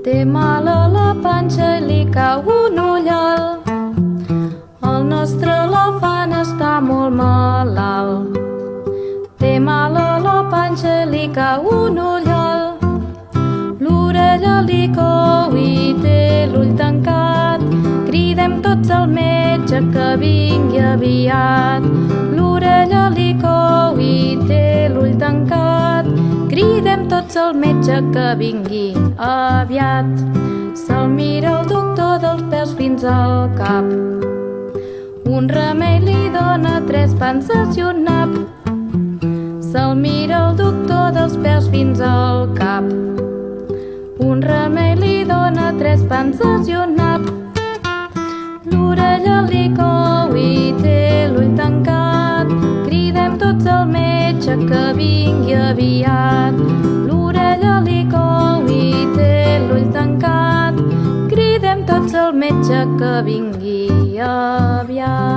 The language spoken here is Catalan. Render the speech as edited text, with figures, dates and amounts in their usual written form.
Té mal a la panxa i li cau un ullal. El nostre elefant està molt malalt. Té mal a la panxa i li cau un ullal. L'orella li cou i té l'ull tancat. Cridem tots al metge que vingui aviat. L'orella li cou i té l'ull tancat. Cridem tots al metge que vingui aviat. Se'l mira el doctor dels peus fins al cap. Un remei li dona 3 panses i un nap. Se'l mira el doctor dels peus fins al cap. Un remei li dona 3 panses i un nap. L'orella li cou i té l'ull tancat. Cridem tots al metge que vingui aviat. L'orella li cou i té l'ull tancat. Cridem tots al metge que vingui aviat.